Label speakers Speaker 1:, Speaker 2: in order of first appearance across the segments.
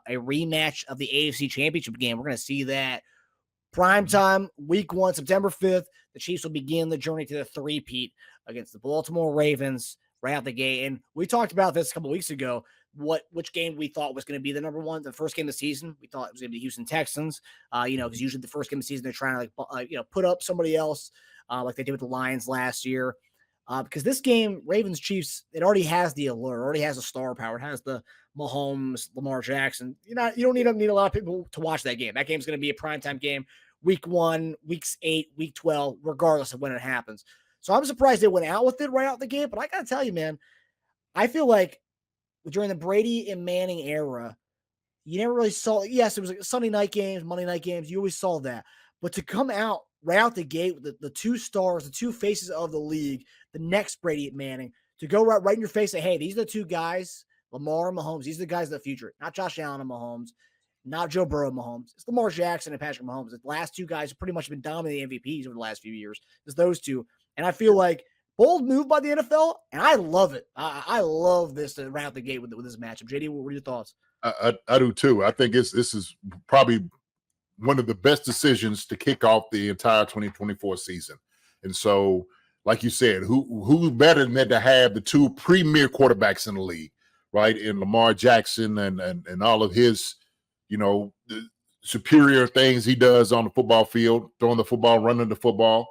Speaker 1: a rematch of the AFC Championship game. We're going to see that primetime, week 1, September 5th. The Chiefs will begin the journey to the three-peat against the Baltimore Ravens right out the gate. And we talked about this a couple weeks ago, which game we thought was going to be the number one, the first game of the season. We thought it was going to be Houston Texans, because usually the first game of the season, they're trying to, put up somebody else like they did with the Lions last year. Because this game, Ravens-Chiefs, it already has the allure, already has the star power. It has the Mahomes, Lamar Jackson. You don't need a lot of people to watch that game. That game's going to be a primetime game, week 1, weeks 8, week 12, regardless of when it happens. So I'm surprised they went out with it right out the gate. But I got to tell you, man, I feel like during the Brady and Manning era, you never really saw, yes, it was like Sunday night games, Monday night games. You always saw that. But to come out right out the gate with the two stars, the two faces of the league, the next Brady and Manning, to go right in your face and say, hey, these are the two guys, Lamar and Mahomes. These are the guys of the future. Not Josh Allen and Mahomes, not Joe Burrow and Mahomes. It's Lamar Jackson and Patrick Mahomes. The last two guys have pretty much been dominating MVPs over the last few years. It's those two. And I feel like bold move by the NFL, and I love it. I love this to round the gate with this matchup. JD, what were your thoughts?
Speaker 2: I do too. I think this is probably one of the best decisions to kick off the entire 2024 season. And so, like you said, who's better than that to have the two premier quarterbacks in the league, right? In Lamar Jackson and all of his, the superior things he does on the football field, throwing the football, running the football.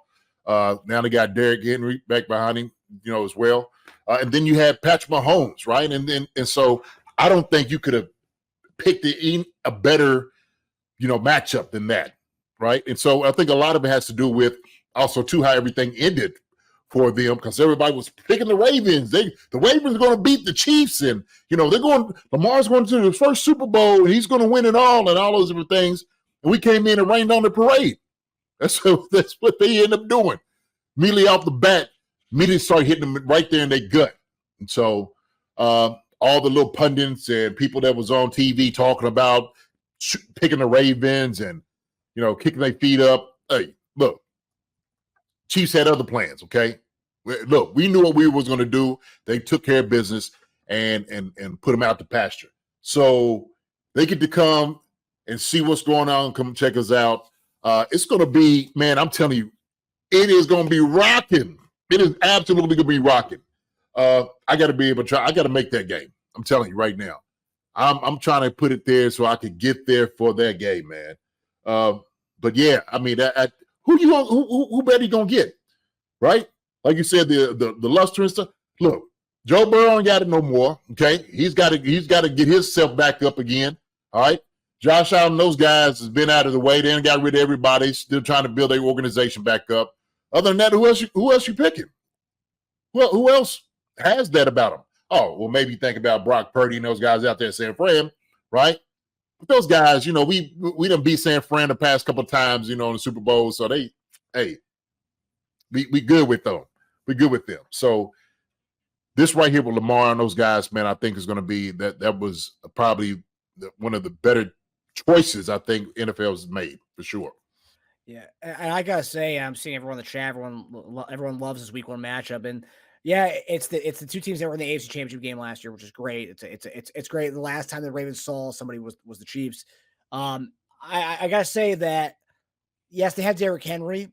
Speaker 2: Now they got Derrick Henry back behind him, as well. And then you had Patrick Mahomes, right? And so I don't think you could have picked a better, matchup than that, right? And so I think a lot of it has to do with also too how everything ended for them, because everybody was picking the Ravens. The Ravens are going to beat the Chiefs, and Lamar's going to the first Super Bowl, and he's going to win it all, and all those different things. And we came in and rained on the parade. That's what they end up doing. Immediately off the bat, immediately start hitting them right there in their gut. And so all the little pundits and people that was on TV talking about picking the Ravens and, kicking their feet up. Hey, look, Chiefs had other plans, okay? Look, we knew what we was going to do. They took care of business and put them out to pasture. So they get to come and see what's going on, come check us out. It's going to be, man, I'm telling you, it is going to be rocking. It is absolutely going to be rocking. I got to be able to try. I got to make that game. I'm telling you right now. I'm trying to put it there so I could get there for that game, man. But yeah, I mean, who better you gonna get, right? Like you said, the luster and stuff. Look, Joe Burrow ain't got it no more. Okay, he's got to get himself back up again. All right. Josh Allen, those guys has been out of the way. They ain't got rid of everybody. Still trying to build their organization back up. Other than that, who else you picking? Well, who else has that about them? Oh, well, maybe think about Brock Purdy and those guys out there at San Fran, right? But those guys, we done beat San Fran the past couple of times, in the Super Bowl. So we good with them. We good with them. So this right here with Lamar and those guys, man, I think is going to be that was probably one of the better choices I think NFL has made for sure.
Speaker 1: Yeah, and I gotta say, I'm seeing everyone in the chat. Everyone loves this Week 1 matchup, and yeah, it's the two teams that were in the AFC Championship game last year, which is great. It's great. The last time the Ravens saw somebody was the Chiefs. I gotta say that yes, they had Derrick Henry,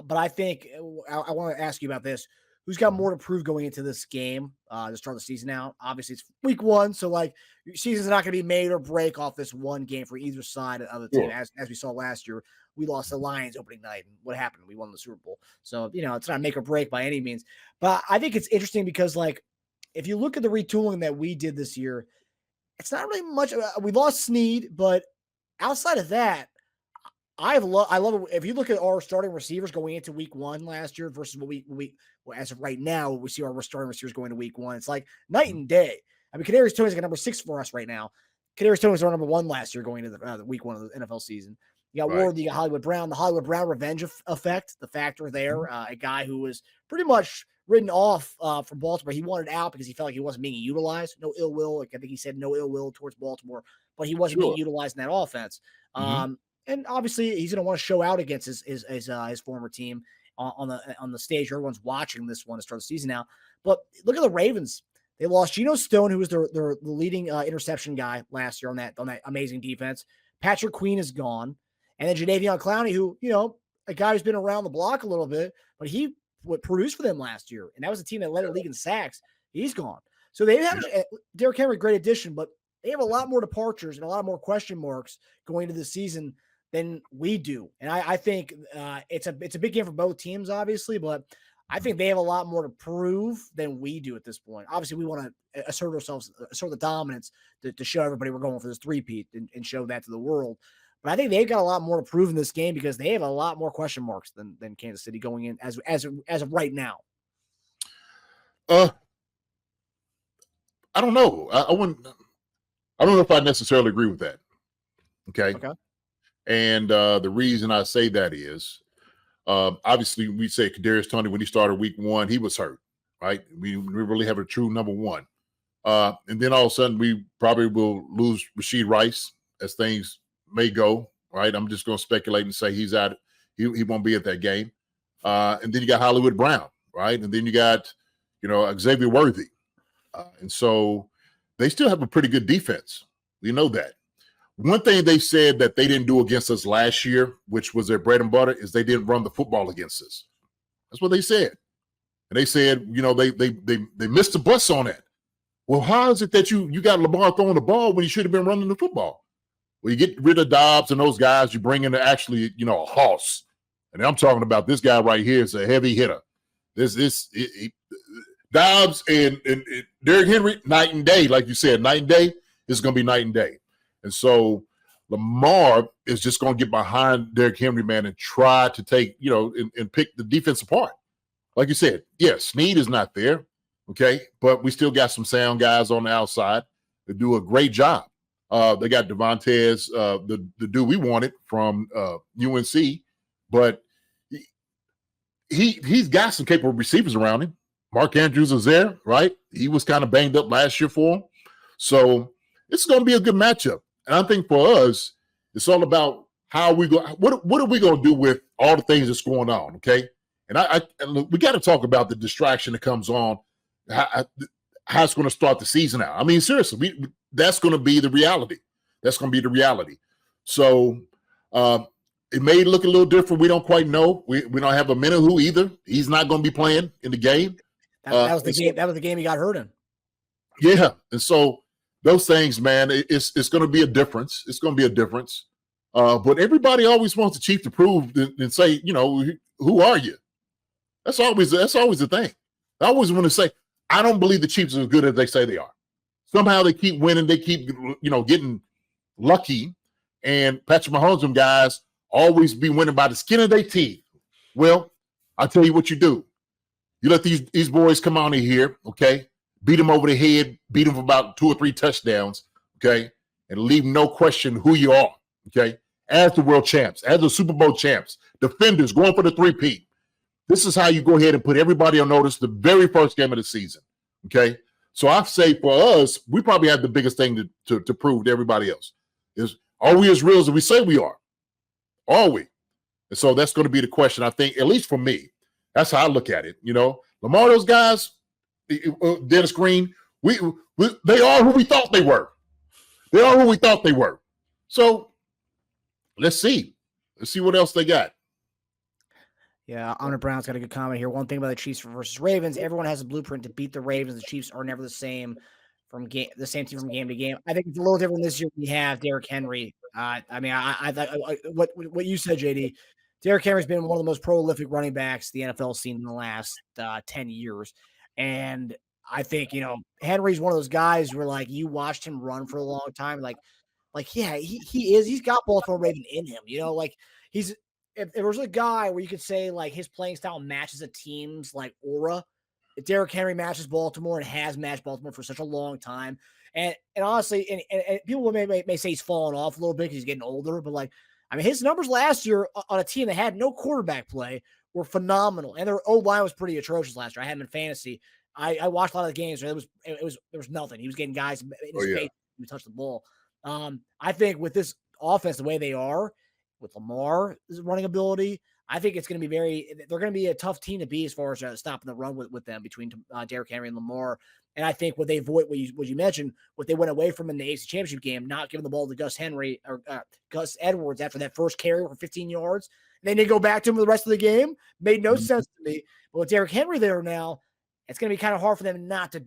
Speaker 1: but I think I want to ask you about this. Who's got more to prove going into this game to start the season out? Obviously, it's Week 1, so your season's not going to be made or break off this one game for either side of the team. As we saw last year, we lost the Lions opening night, and what happened? We won the Super Bowl. So it's not make or break by any means. But I think it's interesting because if you look at the retooling that we did this year, it's not really much. We lost Snead, but outside of that, I love it. If you look at our starting receivers going into Week 1 last year versus what we as of right now, we see our starting receivers going to Week 1. It's like night and day. I mean, Kadarius Toney's like number 6 for us right now. Kadarius Toney was our number 1 last year going into the Week 1 of the NFL season. You got Ward, you got Hollywood Brown. The Hollywood Brown revenge effect, the factor there. A guy who was pretty much written off from Baltimore. He wanted out because he felt like he wasn't being utilized. No ill will. I think he said no ill will towards Baltimore, but he wasn't being utilized in that offense. And obviously, he's going to want to show out against his former team on the stage. Everyone's watching this one to start the season now. But look at the Ravens. They lost Geno Stone, who was the leading interception guy last year on that amazing defense. Patrick Queen is gone. And then Jadeveon Clowney, who, a guy who's been around the block a little bit, but he produced for them last year. And that was a team that led the league in sacks. He's gone. So they have Derrick Henry, great addition, but they have a lot more departures and a lot more question marks going into the season than we do. And I think it's a big game for both teams, obviously, but I think they have a lot more to prove than we do at this point. Obviously, we want to assert the dominance to show everybody we're going for this three-peat and show that to the world. But I think they've got a lot more to prove in this game because they have a lot more question marks than Kansas City going in as of right now.
Speaker 2: I don't know. I don't know if I necessarily agree with that. Okay. And the reason I say that is, obviously, we say Kadarius Toney, when he started week 1, he was hurt, right? We really have a true number 1. And then all of a sudden, we probably will lose Rashid Rice as things may go, right? I'm just going to speculate and say he's out. He won't be at that game. And then you got Hollywood Brown, right? And then you got, Xavier Worthy. And so they still have a pretty good defense. We know that. One thing they said that they didn't do against us last year, which was their bread and butter, is they didn't run the football against us. That's what they said. And they said, they missed the bus on that. Well, how is it that you got Lamar throwing the ball when he should have been running the football? Well, you get rid of Dobbs and those guys, you bring in actually, a hoss. And I'm talking about this guy right here is a heavy hitter. Dobbs and Derrick Henry, night and day, like you said, night and day. It's going to be night and day. And so Lamar is just going to get behind Derrick Henry, man, and try to take, and pick the defense apart. Like you said, yes, Snead is not there, okay? But we still got some sound guys on the outside that do a great job. They got Devontaez, the dude we wanted from UNC, but he's got some capable receivers around him. Mark Andrews is there, right? He was kind of banged up last year for him. So it's going to be a good matchup. And I think for us, it's all about how we go. What are we going to do with all the things that's going on, okay? And we got to talk about the distraction that comes on, how it's going to start the season out. I mean, seriously, that's going to be the reality. That's going to be the reality. So it may look a little different. We don't quite know. We don't have a Menahu either. He's not going to be playing in the game.
Speaker 1: That was the game. That was the game he got hurt in.
Speaker 2: Yeah, and so those things, man, it's going to be a difference. It's going to be a difference. But everybody always wants the Chief to prove and say, who are you? That's always the thing. I always want to say, I don't believe the Chiefs are as good as they say they are. Somehow they keep winning. They keep, getting lucky. And Patrick Mahomes and guys always be winning by the skin of their teeth. Well, I'll tell you what you do. You let these boys come on in here, okay? Beat them over the head, beat them for about 2 or 3 touchdowns, okay? And leave no question who you are, okay? As the world champs, as the Super Bowl champs, defenders going for the three-peat. This is how you go ahead and put everybody on notice the very first game of the season, okay? So I say for us, we probably have the biggest thing to prove to everybody else. Are we as real as we say we are? Are we? And so that's going to be the question, I think, at least for me. That's how I look at it. Lamar, those guys, Dennis Green, they are who we thought they were. They are who we thought they were. So let's see. Let's see what else they got.
Speaker 1: Yeah, Honor Brown's got a good comment here. One thing about the Chiefs versus Ravens, everyone has a blueprint to beat the Ravens. The Chiefs are never the same the same team from game to game. I think it's a little different this year. We have Derrick Henry. What you said, JD. Derrick Henry's been one of the most prolific running backs the NFL seen in the last 10 years. And I think, Henry's one of those guys where, you watched him run for a long time. Yeah, he is. He's got Baltimore Raven in him. He's if there was a guy where you could say, his playing style matches a team's, aura, if Derrick Henry matches Baltimore and has matched Baltimore for such a long time. And honestly, and people may say he's fallen off a little bit because he's getting older, but, his numbers last year on a team that had no quarterback play were phenomenal, and their O-line was pretty atrocious last year. I had him in fantasy. I watched a lot of the games. There was nothing. He was getting guys in his face to touch the ball. I think with this offense, the way they are, with Lamar's running ability, I think it's going to be they're going to be a tough team to beat as far as stopping the run with them between Derrick Henry and Lamar. And I think what they avoid, what you mentioned, what they went away from in the AFC Championship game, not giving the ball to Gus Edwards after that first carry for 15 yards, and then they go back to him for the rest of the game, made no sense to me. But with Derrick Henry there now, it's going to be kind of hard for them not to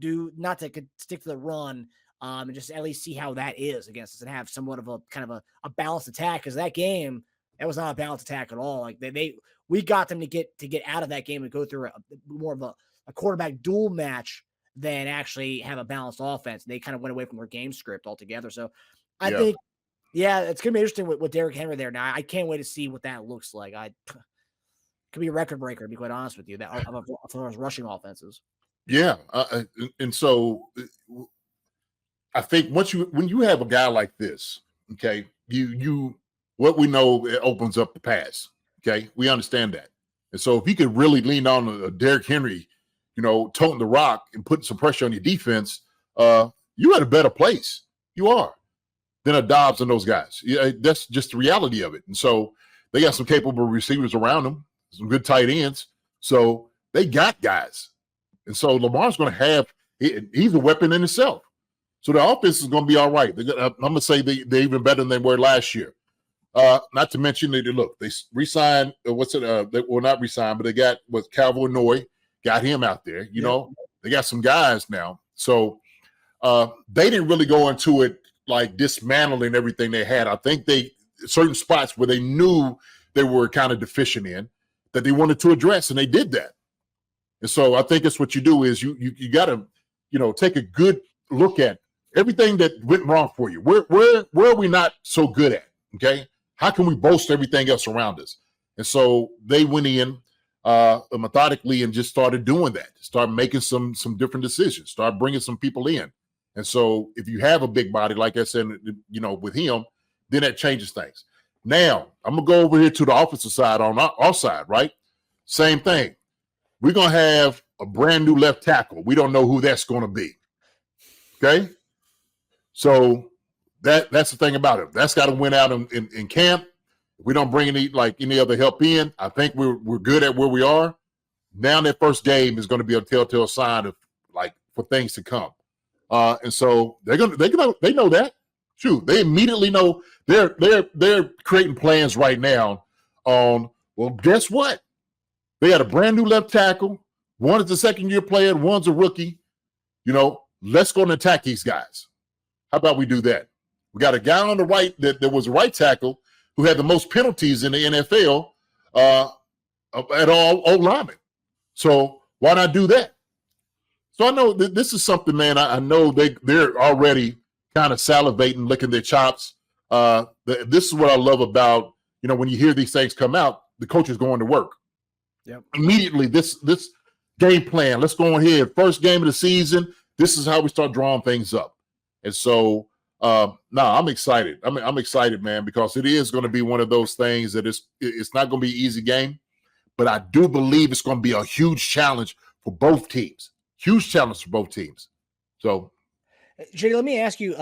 Speaker 1: stick to the run, and just at least see how that is against us and have somewhat of a kind of a balanced attack. Because that game, that was not a balanced attack at all. Like we got them to get out of that game and go through more of a quarterback duel match than actually have a balanced offense. They kind of went away from their game script altogether. So I think, it's going to be interesting with Derrick Henry there. Now, I can't wait to see what that looks like. Could be a record breaker, to be quite honest with you, that of those rushing offenses.
Speaker 2: Yeah. And so I think when you have a guy like this, okay, what we know, it opens up the pass. Okay. We understand that. And so if you could really lean on a Derrick Henry, toting the rock and putting some pressure on your defense, you're at a better place. You are than a Dobbs and those guys. Yeah, that's just the reality of it. And so they got some capable receivers around them, some good tight ends. So they got guys. And so Lamar's going to have – he's a weapon in itself. So the offense is going to be all right. I'm going to say they're even better than they were last year. Not to mention, they re-signed – not re-signed, but they got Calvin Noy, got him out there. They got some guys now. So they didn't really go into it like dismantling everything they had. I think certain spots where they knew they were kind of deficient in that they wanted to address, and they did that. And so I think it's what you do is you got to, take a good look at everything that went wrong for you. Where are we not so good at? Okay. How can we bolster everything else around us? And so they went in methodically and just started doing that. Start making some different decisions. Start bringing some people in. And so if you have a big body, like I said, with him, then that changes things. Now, I'm going to go over here to the offensive side on our side, right? Same thing. We're going to have a brand new left tackle. We don't know who that's going to be. Okay? So that's the thing about it. That's got to win out in camp. If we don't bring any other help in, I think we're good at where we are. Now that first game is going to be a telltale sign of for things to come. And so they know that. Shoot, they immediately know they're creating plans right now on, well, guess what? They had a brand new left tackle. One is a second-year player. One's a rookie. Let's go and attack these guys. How about we do that? We got a guy on the right that was a right tackle who had the most penalties in the NFL at all linemen. So why not do that? So I know this is something, man. I know they're already kind of salivating, licking their chops. This is what I love about, when you hear these things come out, the coach is going to work.
Speaker 1: Yep.
Speaker 2: Immediately, this game plan, let's go ahead. First game of the season, this is how we start drawing things up. And so, I'm excited. I'm excited, man, because it is going to be one of those things that it's not going to be an easy game, but I do believe it's going to be a huge challenge for both teams. Huge challenge for both teams. So,
Speaker 1: JD, let me ask you.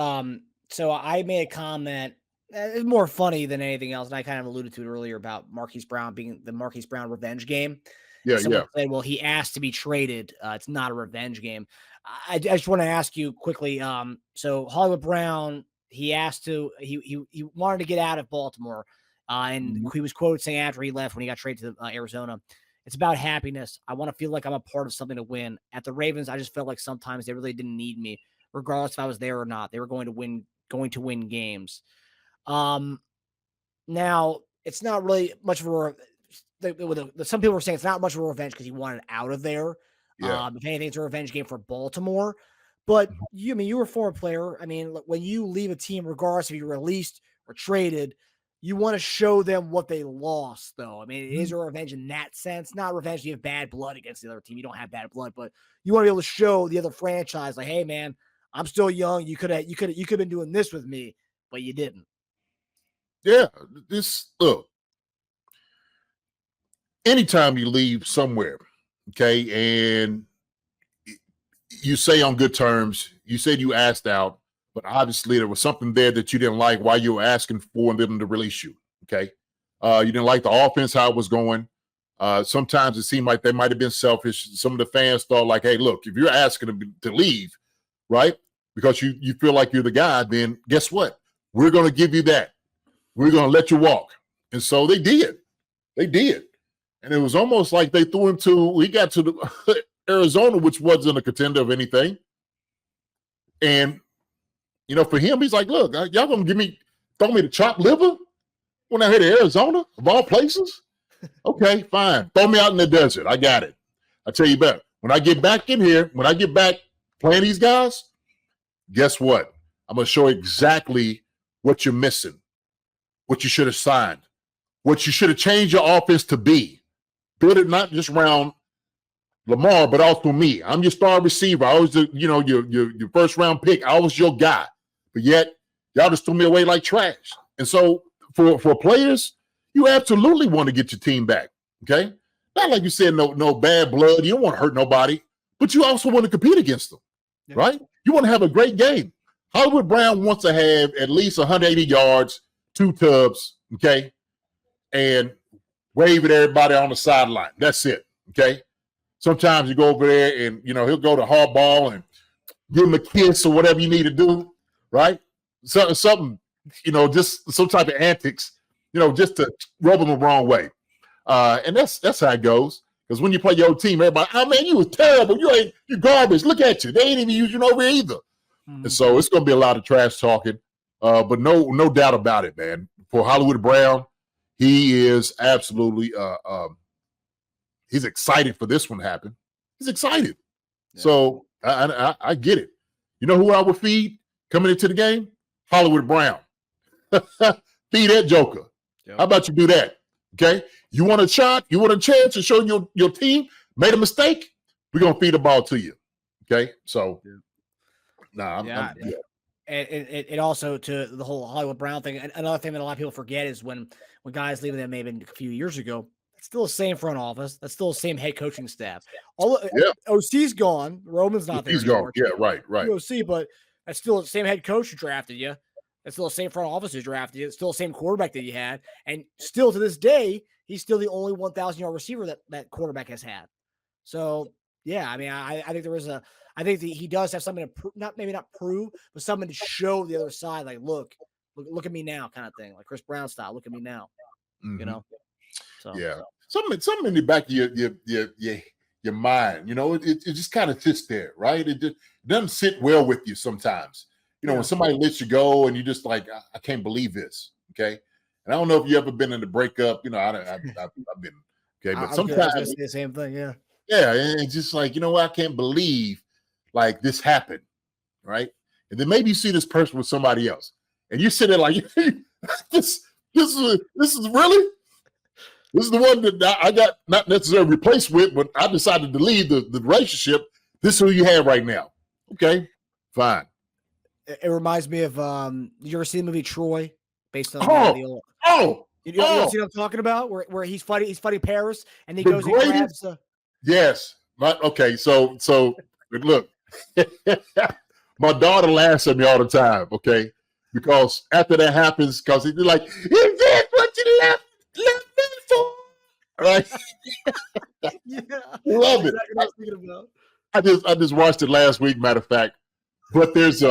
Speaker 1: So I made a comment. It's more funny than anything else, and I kind of alluded to it earlier about Marquise Brown being the Marquise Brown revenge game.
Speaker 2: Yeah,
Speaker 1: Someone said, well, he asked to be traded. It's not a revenge game. I just want to ask you quickly. So Hollywood Brown, he wanted to get out of Baltimore, and he was quoted saying after he left when he got traded to Arizona, it's about happiness. I want to feel like I'm a part of something to win. At the Ravens, I just felt like sometimes they really didn't need me, regardless if I was there or not. They were going to win games. Now it's not really much of a. Some people were saying it's not much of a revenge because he wanted out of there.
Speaker 2: Yeah.
Speaker 1: If anything, it's a revenge game for Baltimore. But you were a former player. I mean, when you leave a team, regardless if you're released or traded, you want to show them what they lost, though. I mean, it is a revenge in that sense. Not revenge. You have bad blood against the other team. You don't have bad blood, but you want to be able to show the other franchise, like, hey, man, I'm still young. You could have been doing this with me, but you didn't.
Speaker 2: Yeah. Look. Anytime you leave somewhere, okay, and you say on good terms, you said you asked out, but obviously there was something there that you didn't like while you were asking for them to release you, okay? You didn't like the offense, how it was going. Sometimes it seemed like they might have been selfish. Some of the fans thought like, hey, look, if you're asking him to leave, right, because you feel like you're the guy, then guess what? We're going to give you that. We're going to let you walk. And so they did. They did. And it was almost like they threw him he got to the Arizona, which wasn't a contender of anything. And, for him, he's like, look, y'all going to throw me the chopped liver when I head to Arizona, of all places? Okay, fine. Throw me out in the desert. I got it. I tell you better. When I get back in here, when I get back playing these guys, guess what? I'm going to show exactly what you're missing, what you should have signed, what you should have changed your offense to be. Build it not just around Lamar, but also me. I'm your star receiver. I was your first round pick. I was your guy. But yet, y'all just threw me away like trash. And so for players, you absolutely want to get your team back, okay? Not like you said, no bad blood. You don't want to hurt nobody, but you also want to compete against them, right? You want to have a great game. Hollywood Brown wants to have at least 180 yards, 2 tubs, okay, and wave at everybody on the sideline. That's it, okay? Sometimes you go over there and, he'll go to hardball and give him a kiss or whatever you need to do, right? Something, just some type of antics, just to rub them the wrong way. And that's how it goes. Because when you play your own team, everybody, oh, man, you was terrible. You garbage. Look at you. They ain't even using you over here either. Mm-hmm. And so it's going to be a lot of trash talking. But no doubt about it, man. For Hollywood Brown, he is absolutely he's excited for this one to happen. He's excited. Yeah. So I get it. You know who I would feed coming into the game? Hollywood Brown. Feed that joker. Yep. How about you do that? Okay. You want a shot? You want a chance to show your team made a mistake? We're going to feed the ball to you. Okay. So, I'm
Speaker 1: it also, to the whole Hollywood Brown thing, another thing that a lot of people forget is when guys leaving them maybe a few years ago, it's still the same front office. That's still the same head coaching staff. OC's gone. Roman's not there anymore.
Speaker 2: He's gone. Yeah, right.
Speaker 1: OC, but that's still the same head coach who drafted you. It's still the same front office who drafted you. It's still the same quarterback that you had. And still to this day, he's still the only 1,000-yard receiver that quarterback has had. So, yeah, I mean, I think I think that he does have something to not prove, but something to show the other side. Like, look at me now, kind of thing. Like Chris Brown style. Look at me now.
Speaker 2: Mm-hmm. So yeah, something in the back of your mind. It just kind of sits there, right? It doesn't sit well with you sometimes. When somebody lets you go and you just like, I can't believe this. Okay. And I don't know if you ever been in a breakup, I've been, okay. But sometimes
Speaker 1: it's the same thing. Yeah.
Speaker 2: Yeah. And it's just like, I can't believe like this happened. Right. And then maybe you see this person with somebody else and you sit there like, this is really, this is the one that I got not necessarily replaced with, but I decided to leave the relationship. This is who you have right now. Okay. Fine.
Speaker 1: It reminds me of you ever seen the movie Troy, based on the old? You know what I'm talking about? Where he's fighting Paris, and he goes and grabs.
Speaker 2: Yes. Okay. So look, my daughter laughs at me all the time. Okay, because after that happens, because he's like, "Is this what you left me for?" Right?
Speaker 1: Yeah.
Speaker 2: Love it. I just watched it last week. Matter of fact, but there's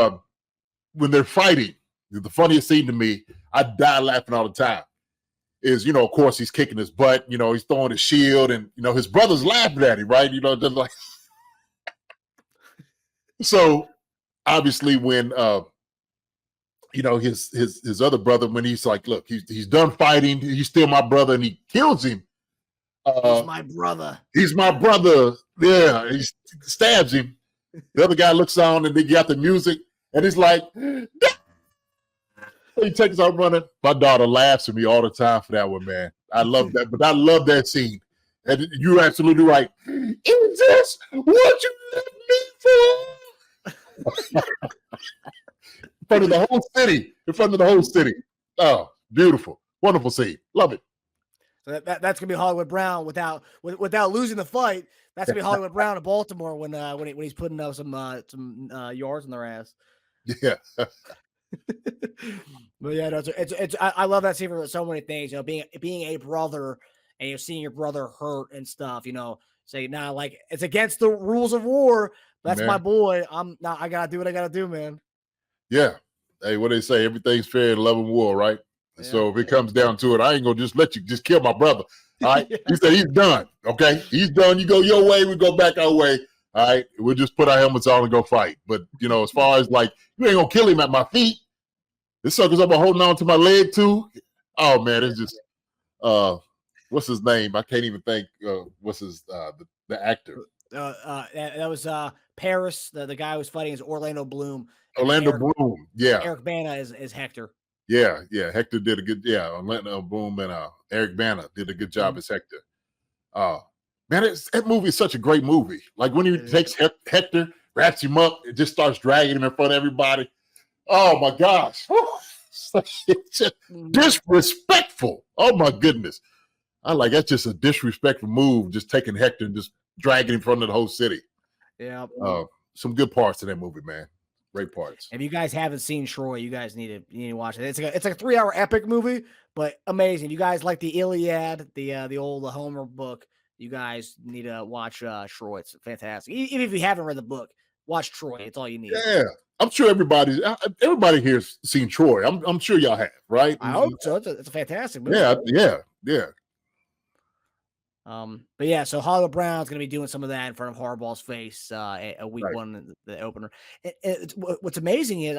Speaker 2: when they're fighting, the funniest scene to me, I die laughing all the time, is, of course, he's kicking his butt, he's throwing his shield, and, his brother's laughing at him, right? Just like, so obviously when, his other brother, when he's like, look, he's done fighting, he's still my brother, and he kills him.
Speaker 1: He's my brother.
Speaker 2: He's my brother. Yeah. He stabs him. The other guy looks on and they got the music. And he's like, he takes out running. My daughter laughs at me all the time for that one, man. I love that. But I love that scene. And you're absolutely right. Is this what you left me for? In front of the whole city. In front of the whole city. Oh, beautiful. Wonderful scene. Love it.
Speaker 1: So that's going to be Hollywood Brown without losing the fight. That's going to be Hollywood Brown in Baltimore when he's putting up some yards in their ass.
Speaker 2: Yeah.
Speaker 1: But yeah, no, it's I love that scene for so many things. Being a brother and you're seeing your brother hurt and stuff, say, nah, like it's against the rules of war. That's my
Speaker 2: Man.
Speaker 1: boy. I gotta do what I gotta do, man.
Speaker 2: Yeah. Hey, what they say, everything's fair in love and war, right? And
Speaker 1: Yeah.
Speaker 2: so if it comes down to it, I ain't gonna just let you just kill my brother. All right. He said he's done. Okay. He's done. You go your way, we go back our way. All right. We'll just put our helmets on and go fight. But as far as like, you ain't gonna kill him at my feet. This sucker's up holding on to my leg too. Oh man, it's just what's his name? I can't even think what's his the actor.
Speaker 1: That was Paris. The guy who was fighting is Orlando Bloom.
Speaker 2: Orlando Bloom. Yeah.
Speaker 1: Eric Bana is Hector.
Speaker 2: Yeah. Hector did a good. Yeah, Orlando Bloom and Eric Bana did a good job as Hector. Man, that movie is such a great movie. Like when he takes Hector, wraps him up, it just starts dragging him in front of everybody. Oh my gosh, it's just disrespectful. Oh my goodness, that's just a disrespectful move. Just taking Hector and just dragging him in front of the whole city.
Speaker 1: Yeah.
Speaker 2: Some good parts in that movie, man. Great parts.
Speaker 1: If you guys haven't seen Troy, you guys need to watch it. It's like a 3-hour epic movie, but amazing. You guys like the Iliad, the old Homer book. You guys need to watch Troy. It's fantastic. Even if you haven't read the book, watch Troy. It's all you need.
Speaker 2: Yeah, I'm sure everybody here's seen Troy. I'm sure y'all have, right?
Speaker 1: I hope so. It's a fantastic movie.
Speaker 2: Yeah.
Speaker 1: But yeah, so Hollywood Brown's going to be doing some of that in front of Harbaugh's face a week one, the opener. What's amazing is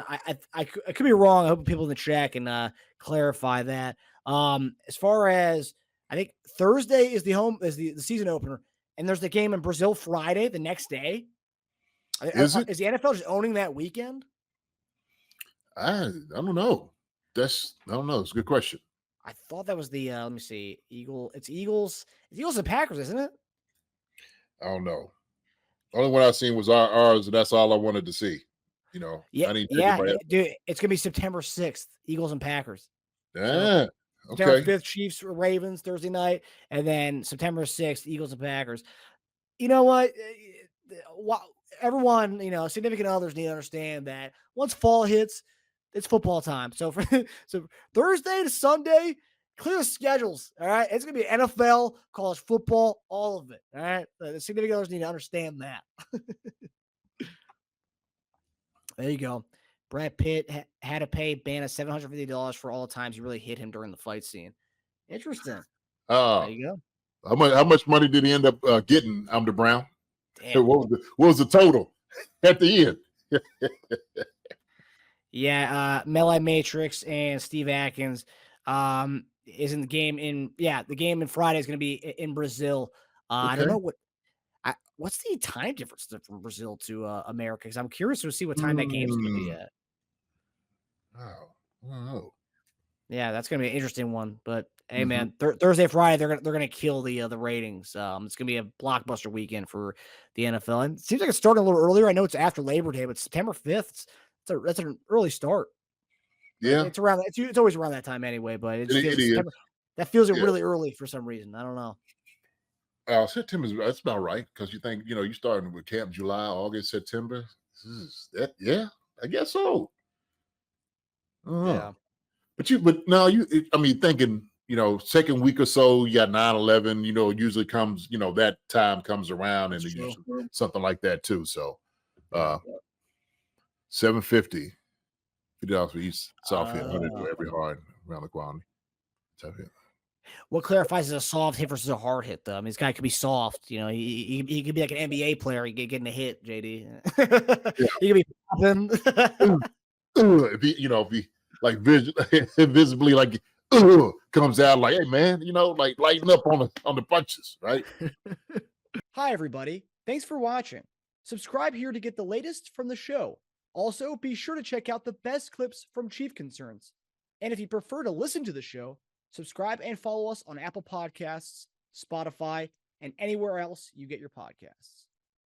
Speaker 1: I could be wrong. I hope people in the chat can clarify that. As far as I think Thursday is the season opener, and there's the game in Brazil Friday, the next day. Is the NFL just owning that weekend?
Speaker 2: I don't know. I don't know. It's a good question.
Speaker 1: I thought that was the let me see, It's Eagles and Packers, isn't it?
Speaker 2: I don't know. Only one I seen was ours, and that's all I wanted to see.
Speaker 1: Yeah, dude, it's gonna be September 6th, Eagles and Packers.
Speaker 2: Yeah,
Speaker 1: so, September 5th, Chiefs Ravens Thursday night, and then September 6th, Eagles and Packers. You know what? Everyone, significant others need to understand that once fall hits, it's football time. So so Thursday to Sunday, clear the schedules. All right. It's gonna be NFL, college football, all of it. All right. The significant others need to understand that. There you go. Brad Pitt had to pay Bana $750 for all the times he really hit him during the fight scene. Interesting. There you go.
Speaker 2: How much money did he end up getting, Amder Brown?
Speaker 1: Damn.
Speaker 2: What was the total at the end?
Speaker 1: Yeah, Melee Matrix and Steve Atkins is in the game the game in Friday is going to be in Brazil. I don't know what's the time difference from Brazil to America, because I'm curious to see what time that game is going to be at.
Speaker 2: Wow.
Speaker 1: Yeah, that's going to be an interesting one. But hey, man, Thursday, Friday, they're gonna kill the ratings. It's going to be a blockbuster weekend for the NFL, and it seems like it's starting a little earlier. I know it's after Labor Day, but September 5th. That's an early start.
Speaker 2: Yeah,
Speaker 1: it's around. It's always around that time anyway. But it
Speaker 2: is.
Speaker 1: That feels really early for some reason. I don't know.
Speaker 2: September that's about right, because you think you starting with camp July, August, September. Yeah, I guess so.
Speaker 1: Yeah.
Speaker 2: But now thinking, second week or so, you got 9/11, usually comes, that time comes around. That's and usually something like that too. So $750 for East Southfield, 100 for every hard around the quality.
Speaker 1: What clarifies as a soft hit versus a hard hit, though? I mean, this guy could be soft. He could be like an NBA player. He getting a hit, JD. He could be popping.
Speaker 2: If he like visibly like comes out like, hey man, like lighten up on the punches, right?
Speaker 1: Hi everybody, thanks for watching. Subscribe here to get the latest from the show. Also, be sure to check out the best clips from Chief Concerns. And if you prefer to listen to the show, subscribe and follow us on Apple Podcasts, Spotify, and anywhere else you get your podcasts.